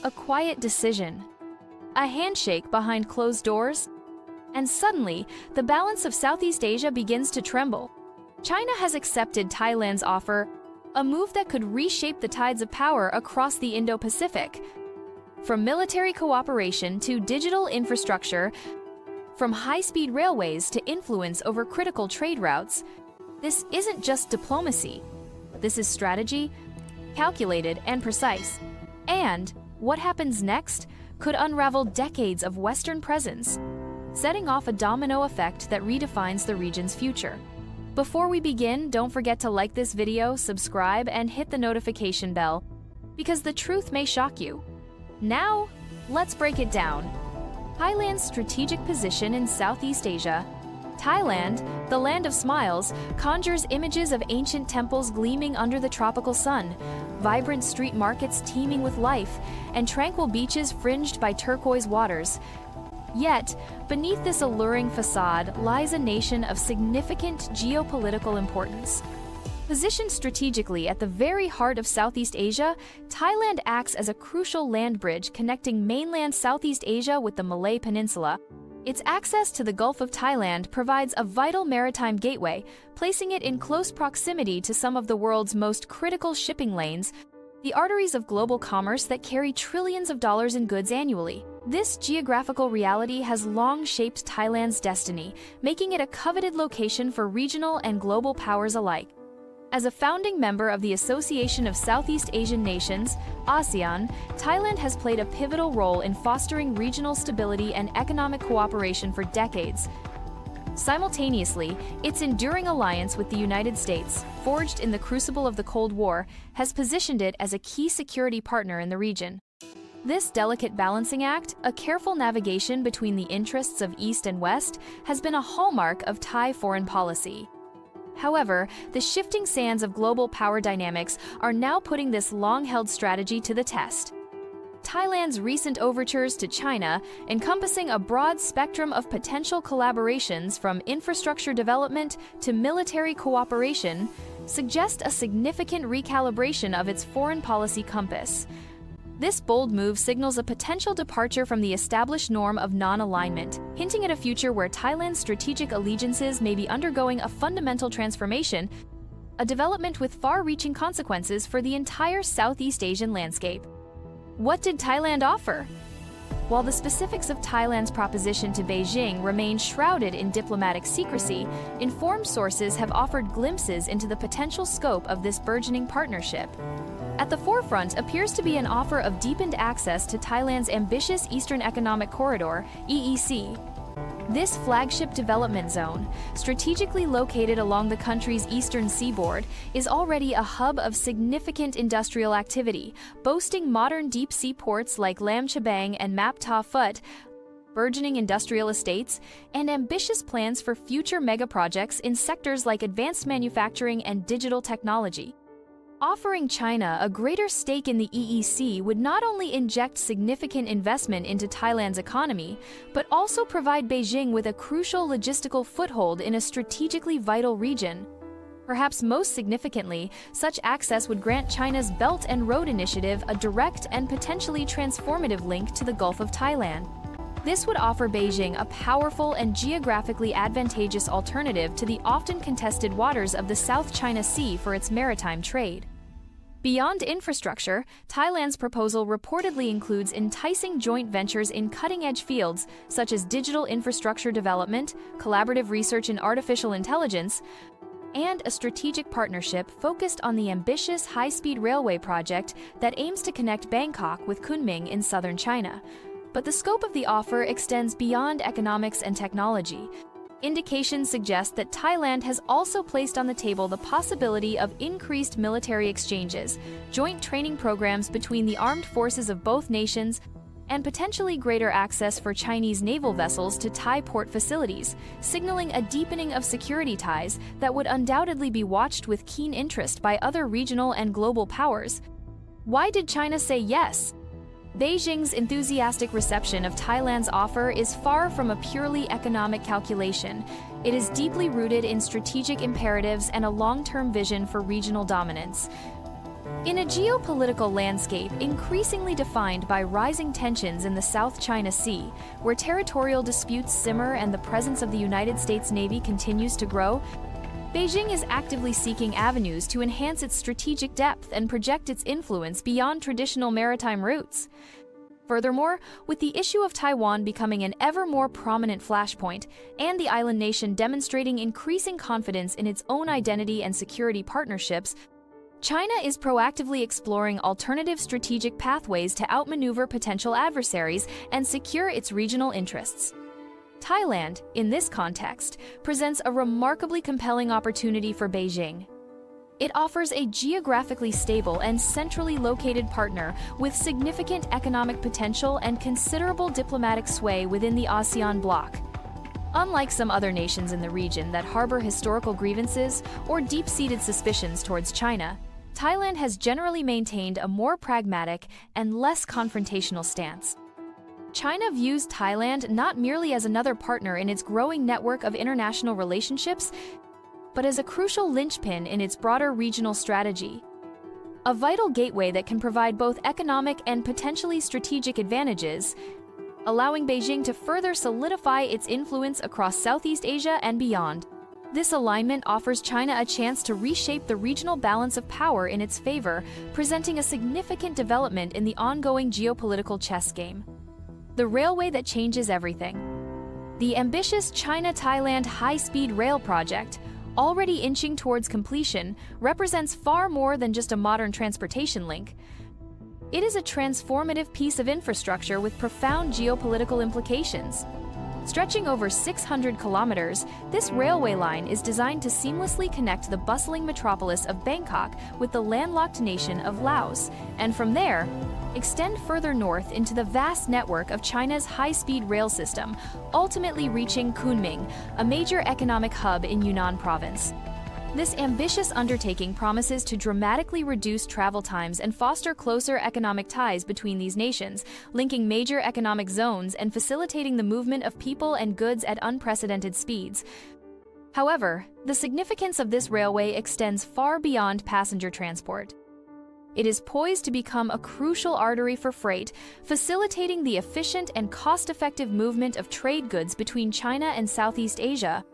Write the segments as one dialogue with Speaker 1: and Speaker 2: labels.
Speaker 1: A quiet decision. A handshake behind closed doors. And suddenly, the balance of Southeast Asia begins to tremble. China has accepted Thailand's offer, a move that could reshape the tides of power across the Indo-Pacific. From military cooperation to digital infrastructure, from high-speed railways to influence over critical trade routes, this isn't just diplomacy. This is strategy, calculated and precise. And what happens next could unravel decades of Western presence, setting off a domino effect that redefines the region's future. Before we begin, don't forget to like this video, subscribe, and hit the notification bell, because the truth may shock you. Now, let's break it down. Thailand's strategic position in Southeast Asia. Thailand, the land of smiles, conjures images of ancient temples gleaming under the tropical sun, vibrant street markets teeming with life, and tranquil beaches fringed by turquoise waters. Yet, beneath this alluring facade lies a nation of significant geopolitical importance. Positioned strategically at the very heart of Southeast Asia, Thailand acts as a crucial land bridge connecting mainland Southeast Asia with the Malay Peninsula. Its access to the Gulf of Thailand provides a vital maritime gateway, placing it in close proximity to some of the world's most critical shipping lanes, the arteries of global commerce that carry trillions of dollars in goods annually. This geographical reality has long shaped Thailand's destiny, making it a coveted location for regional and global powers alike. As a founding member of the Association of Southeast Asian Nations, ASEAN, Thailand has played a pivotal role in fostering regional stability and economic cooperation for decades. Simultaneously, its enduring alliance with the United States, forged in the crucible of the Cold War, has positioned it as a key security partner in the region. This delicate balancing act, a careful navigation between the interests of East and West, has been a hallmark of Thai foreign policy. However, the shifting sands of global power dynamics are now putting this long-held strategy to the test. Thailand's recent overtures to China, encompassing a broad spectrum of potential collaborations from infrastructure development to military cooperation, suggest a significant recalibration of its foreign policy compass. This bold move signals a potential departure from the established norm of non-alignment, hinting at a future where Thailand's strategic allegiances may be undergoing a fundamental transformation, a development with far-reaching consequences for the entire Southeast Asian landscape. What did Thailand offer? While the specifics of Thailand's proposition to Beijing remain shrouded in diplomatic secrecy, informed sources have offered glimpses into the potential scope of this burgeoning partnership. At the forefront appears to be an offer of deepened access to Thailand's ambitious Eastern Economic Corridor, EEC. This flagship development zone, strategically located along the country's eastern seaboard, is already a hub of significant industrial activity, boasting modern deep-sea ports like Lam Chabang and Map Ta Phut, burgeoning industrial estates, and ambitious plans for future megaprojects in sectors like advanced manufacturing and digital technology. Offering China a greater stake in the EEC would not only inject significant investment into Thailand's economy, but also provide Beijing with a crucial logistical foothold in a strategically vital region. Perhaps most significantly, such access would grant China's Belt and Road Initiative a direct and potentially transformative link to the Gulf of Thailand. This would offer Beijing a powerful and geographically advantageous alternative to the often contested waters of the South China Sea for its maritime trade. Beyond infrastructure, Thailand's proposal reportedly includes enticing joint ventures in cutting-edge fields such as digital infrastructure development, collaborative research in artificial intelligence, and a strategic partnership focused on the ambitious high-speed railway project that aims to connect Bangkok with Kunming in southern China. But the scope of the offer extends beyond economics and technology. Indications suggest that Thailand has also placed on the table the possibility of increased military exchanges, joint training programs between the armed forces of both nations, and potentially greater access for Chinese naval vessels to Thai port facilities, signaling a deepening of security ties that would undoubtedly be watched with keen interest by other regional and global powers. Why did China say yes? Beijing's enthusiastic reception of Thailand's offer is far from a purely economic calculation. It is deeply rooted in strategic imperatives and a long-term vision for regional dominance. In a geopolitical landscape increasingly defined by rising tensions in the South China Sea, where territorial disputes simmer and the presence of the United States Navy continues to grow, Beijing is actively seeking avenues to enhance its strategic depth and project its influence beyond traditional maritime routes. Furthermore, with the issue of Taiwan becoming an ever more prominent flashpoint, and the island nation demonstrating increasing confidence in its own identity and security partnerships, China is proactively exploring alternative strategic pathways to outmaneuver potential adversaries and secure its regional interests. Thailand, in this context, presents a remarkably compelling opportunity for Beijing. It offers a geographically stable and centrally located partner with significant economic potential and considerable diplomatic sway within the ASEAN bloc. Unlike some other nations in the region that harbor historical grievances or deep-seated suspicions towards China, Thailand has generally maintained a more pragmatic and less confrontational stance. China views Thailand not merely as another partner in its growing network of international relationships, but as a crucial linchpin in its broader regional strategy. A vital gateway that can provide both economic and potentially strategic advantages, allowing Beijing to further solidify its influence across Southeast Asia and beyond. This alignment offers China a chance to reshape the regional balance of power in its favor, presenting a significant development in the ongoing geopolitical chess game. The railway that changes everything. The ambitious China-Thailand high-speed rail project, already inching towards completion, represents far more than just a modern transportation link. It is a transformative piece of infrastructure with profound geopolitical implications. Stretching over 600 kilometers, this railway line is designed to seamlessly connect the bustling metropolis of Bangkok with the landlocked nation of Laos, and from there, extend further north into the vast network of China's high-speed rail system, ultimately reaching Kunming, a major economic hub in Yunnan province. This ambitious undertaking promises to dramatically reduce travel times and foster closer economic ties between these nations, linking major economic zones and facilitating the movement of people and goods at unprecedented speeds. However, the significance of this railway extends far beyond passenger transport. It is poised to become a crucial artery for freight, facilitating the efficient and cost-effective movement of trade goods between China and Southeast Asia.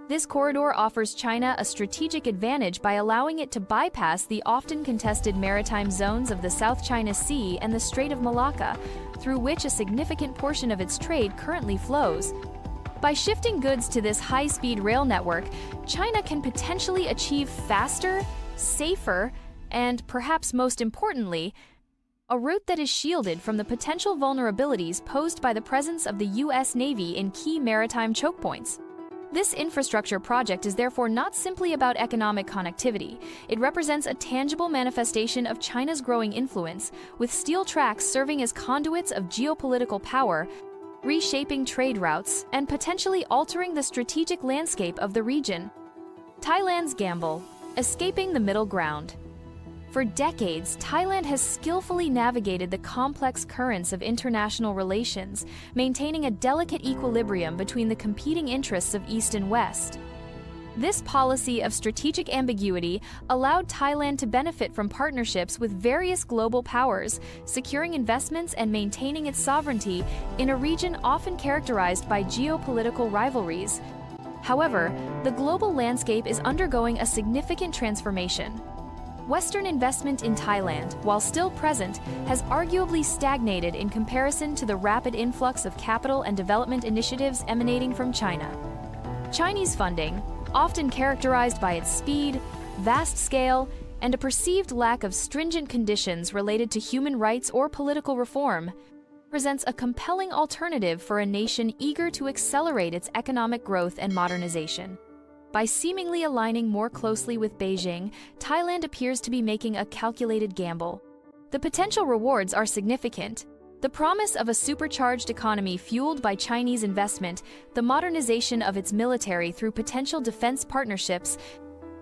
Speaker 1: This corridor offers China a strategic advantage by allowing it to bypass the often contested maritime zones of the South China Sea and the Strait of Malacca, through which a significant portion of its trade currently flows. By shifting goods to this high-speed rail network, China can potentially achieve faster, safer, and perhaps most importantly, a route that is shielded from the potential vulnerabilities posed by the presence of the U.S. Navy in key maritime choke points. This infrastructure project is therefore not simply about economic connectivity. It represents a tangible manifestation of China's growing influence, with steel tracks serving as conduits of geopolitical power, reshaping trade routes, and potentially altering the strategic landscape of the region. Thailand's gamble: escaping the middle ground. For decades, Thailand has skillfully navigated the complex currents of international relations, maintaining a delicate equilibrium between the competing interests of East and West. This policy of strategic ambiguity allowed Thailand to benefit from partnerships with various global powers, securing investments and maintaining its sovereignty in a region often characterized by geopolitical rivalries. However, the global landscape is undergoing a significant transformation. Western investment in Thailand, while still present, has arguably stagnated in comparison to the rapid influx of capital and development initiatives emanating from China. Chinese funding, often characterized by its speed, vast scale, and a perceived lack of stringent conditions related to human rights or political reform, presents a compelling alternative for a nation eager to accelerate its economic growth and modernization. By seemingly aligning more closely with Beijing, Thailand appears to be making a calculated gamble. The potential rewards are significant. The promise of a supercharged economy fueled by Chinese investment, the modernization of its military through potential defense partnerships,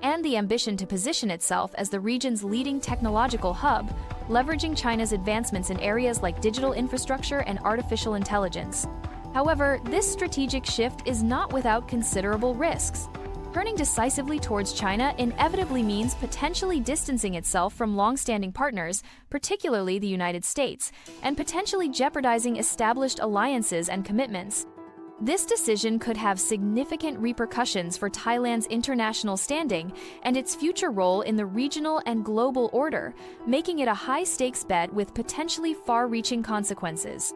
Speaker 1: and the ambition to position itself as the region's leading technological hub, leveraging China's advancements in areas like digital infrastructure and artificial intelligence. However, this strategic shift is not without considerable risks. Turning decisively towards China inevitably means potentially distancing itself from long-standing partners, particularly the United States, and potentially jeopardizing established alliances and commitments. This decision could have significant repercussions for Thailand's international standing and its future role in the regional and global order, making it a high-stakes bet with potentially far-reaching consequences.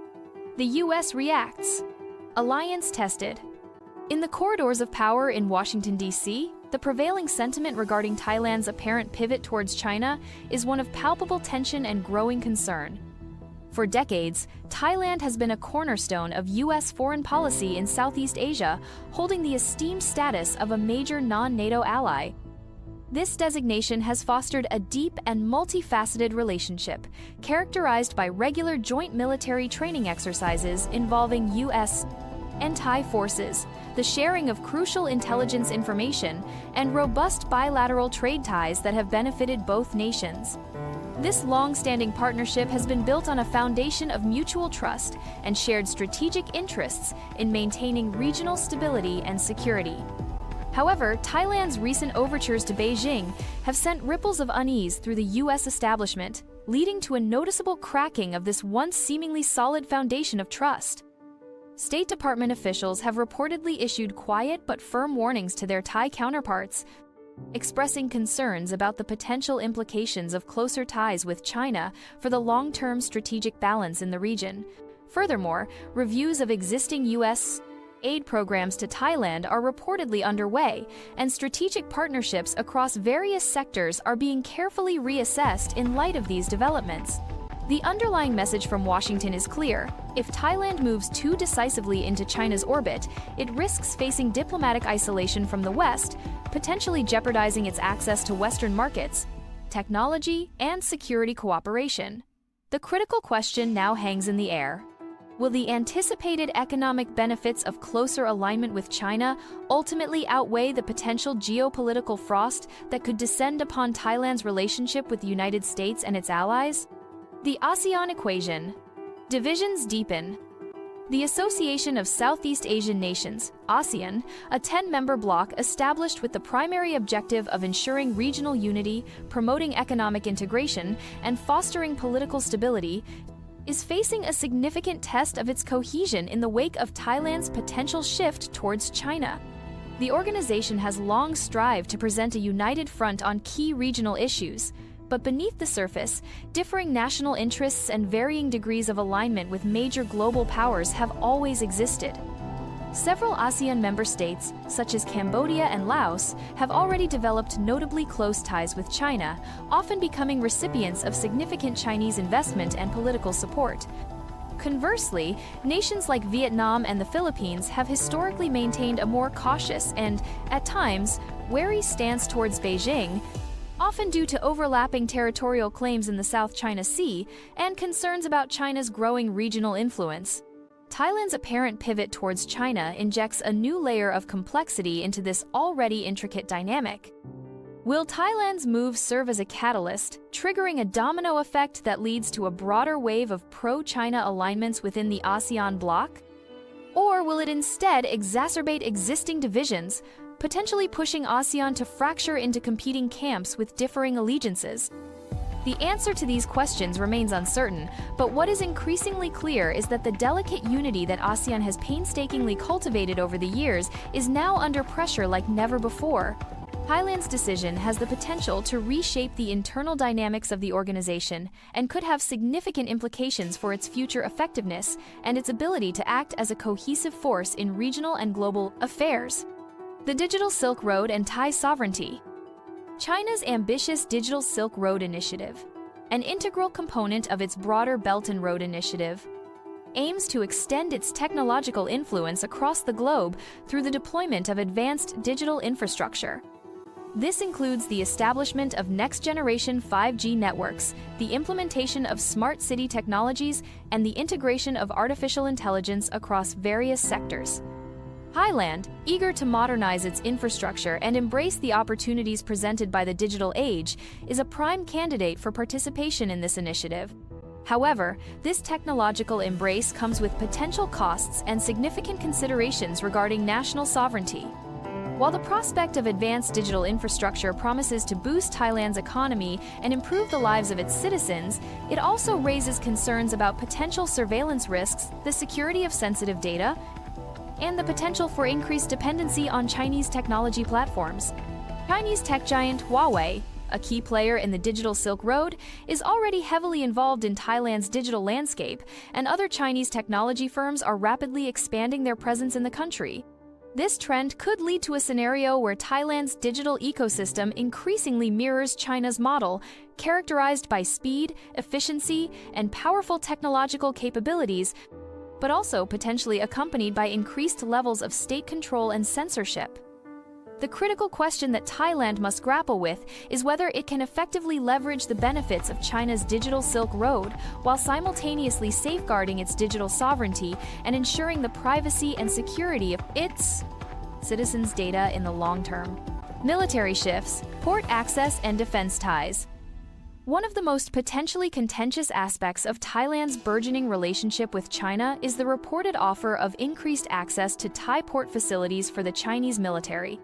Speaker 1: The U.S. reacts. Alliance tested. In the corridors of power in Washington, D.C., the prevailing sentiment regarding Thailand's apparent pivot towards China is one of palpable tension and growing concern. For decades, Thailand has been a cornerstone of U.S. foreign policy in Southeast Asia, holding the esteemed status of a major non-NATO ally. This designation has fostered a deep and multifaceted relationship, characterized by regular joint military training exercises involving U.S. and Thai forces, the sharing of crucial intelligence information, and robust bilateral trade ties that have benefited both nations. This long-standing partnership has been built on a foundation of mutual trust and shared strategic interests in maintaining regional stability and security. However, Thailand's recent overtures to Beijing have sent ripples of unease through the U.S. establishment, leading to a noticeable cracking of this once seemingly solid foundation of trust. State Department officials have reportedly issued quiet but firm warnings to their Thai counterparts, expressing concerns about the potential implications of closer ties with China for the long-term strategic balance in the region. Furthermore, reviews of existing U.S. aid programs to Thailand are reportedly underway, and strategic partnerships across various sectors are being carefully reassessed in light of these developments. The underlying message from Washington is clear. If Thailand moves too decisively into China's orbit, it risks facing diplomatic isolation from the West, potentially jeopardizing its access to Western markets, technology, and security cooperation. The critical question now hangs in the air. Will the anticipated economic benefits of closer alignment with China ultimately outweigh the potential geopolitical frost that could descend upon Thailand's relationship with the United States and its allies? The ASEAN equation. Divisions deepen. The Association of Southeast Asian Nations, ASEAN, a 10-member bloc established with the primary objective of ensuring regional unity, promoting economic integration, and fostering political stability, is facing a significant test of its cohesion in the wake of Thailand's potential shift towards China. The organization has long strived to present a united front on key regional issues, but beneath the surface, differing national interests and varying degrees of alignment with major global powers have always existed. Several ASEAN member states, such as Cambodia and Laos, have already developed notably close ties with China, often becoming recipients of significant Chinese investment and political support. Conversely, nations like Vietnam and the Philippines have historically maintained a more cautious and, at times, wary stance towards Beijing, often due to overlapping territorial claims in the South China Sea and concerns about China's growing regional influence. Thailand's apparent pivot towards China injects a new layer of complexity into this already intricate dynamic. Will Thailand's move serve as a catalyst, triggering a domino effect that leads to a broader wave of pro-China alignments within the ASEAN bloc? Or will it instead exacerbate existing divisions, potentially pushing ASEAN to fracture into competing camps with differing allegiances? The answer to these questions remains uncertain, but what is increasingly clear is that the delicate unity that ASEAN has painstakingly cultivated over the years is now under pressure like never before. Thailand's decision has the potential to reshape the internal dynamics of the organization and could have significant implications for its future effectiveness and its ability to act as a cohesive force in regional and global affairs. The Digital Silk Road and Thai sovereignty. China's ambitious Digital Silk Road Initiative, an integral component of its broader Belt and Road Initiative, aims to extend its technological influence across the globe through the deployment of advanced digital infrastructure. This includes the establishment of next-generation 5G networks, the implementation of smart city technologies, and the integration of artificial intelligence across various sectors. Thailand, eager to modernize its infrastructure and embrace the opportunities presented by the digital age, is a prime candidate for participation in this initiative. However, this technological embrace comes with potential costs and significant considerations regarding national sovereignty. While the prospect of advanced digital infrastructure promises to boost Thailand's economy and improve the lives of its citizens, it also raises concerns about potential surveillance risks, the security of sensitive data, and the potential for increased dependency on Chinese technology platforms. Chinese tech giant Huawei, a key player in the digital Silk Road, is already heavily involved in Thailand's digital landscape, and other Chinese technology firms are rapidly expanding their presence in the country. This trend could lead to a scenario where Thailand's digital ecosystem increasingly mirrors China's model, characterized by speed, efficiency, and powerful technological capabilities, but also potentially accompanied by increased levels of state control and censorship. The critical question that Thailand must grapple with is whether it can effectively leverage the benefits of China's digital Silk Road while simultaneously safeguarding its digital sovereignty and ensuring the privacy and security of its citizens' data in the long term. Military shifts, port access, and defense ties. One of the most potentially contentious aspects of Thailand's burgeoning relationship with China is the reported offer of increased access to Thai port facilities for the Chinese military.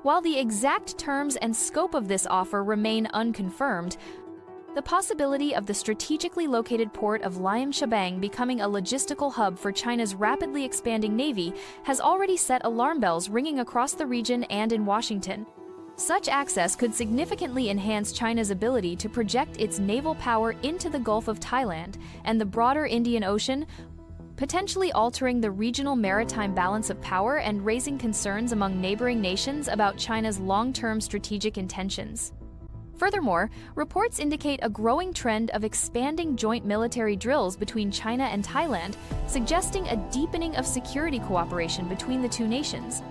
Speaker 1: While the exact terms and scope of this offer remain unconfirmed, the possibility of the strategically located port of Liam Chabang becoming a logistical hub for China's rapidly expanding navy has already set alarm bells ringing across the region and in Washington. Such access could significantly enhance China's ability to project its naval power into the Gulf of Thailand and the broader Indian Ocean, potentially altering the regional maritime balance of power and raising concerns among neighboring nations about China's long-term strategic intentions. Furthermore, reports indicate a growing trend of expanding joint military drills between China and Thailand, suggesting a deepening of security cooperation between the two nations.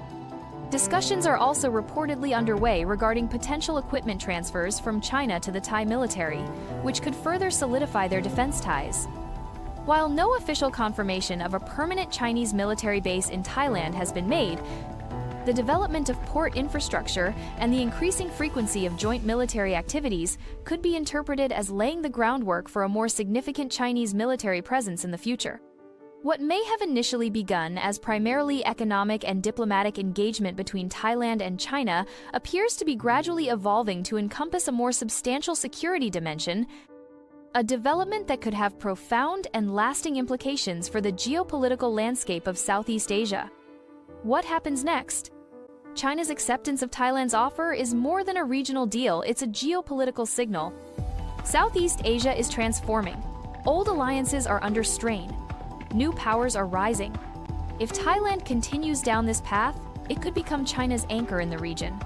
Speaker 1: Discussions are also reportedly underway regarding potential equipment transfers from China to the Thai military, which could further solidify their defense ties. While no official confirmation of a permanent Chinese military base in Thailand has been made, the development of port infrastructure and the increasing frequency of joint military activities could be interpreted as laying the groundwork for a more significant Chinese military presence in the future. What may have initially begun as primarily economic and diplomatic engagement between Thailand and China appears to be gradually evolving to encompass a more substantial security dimension, a development that could have profound and lasting implications for the geopolitical landscape of Southeast Asia. What happens next? China's acceptance of Thailand's offer is more than a regional deal, it's a geopolitical signal. Southeast Asia is transforming. Old alliances are under strain. New powers are rising. If Thailand continues down this path, it could become China's anchor in the region.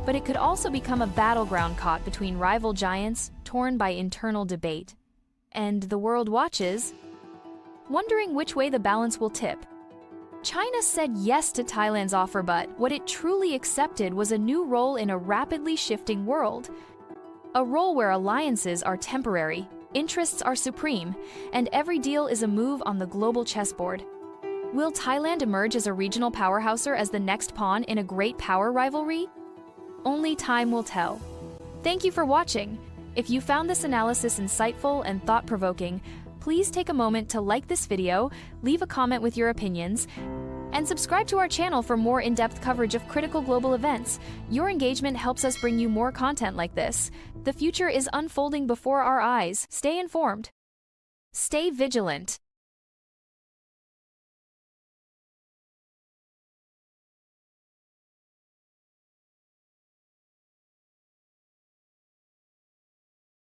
Speaker 1: But it could also become a battleground caught between rival giants, torn by internal debate. And the world watches, wondering which way the balance will tip. China said yes to Thailand's offer, but what it truly accepted was a new role in a rapidly shifting world. A role where alliances are temporary, interests are supreme, and every deal is a move on the global chessboard. Will Thailand emerge as a regional powerhouse or as the next pawn in a great power rivalry? Only time will tell. Thank you for watching. If you found this analysis insightful and thought-provoking, please take a moment to like this video, leave a comment with your opinions, and subscribe to our channel for more in-depth coverage of critical global events. Your engagement helps us bring you more content like this. The future is unfolding before our eyes. Stay informed. Stay vigilant.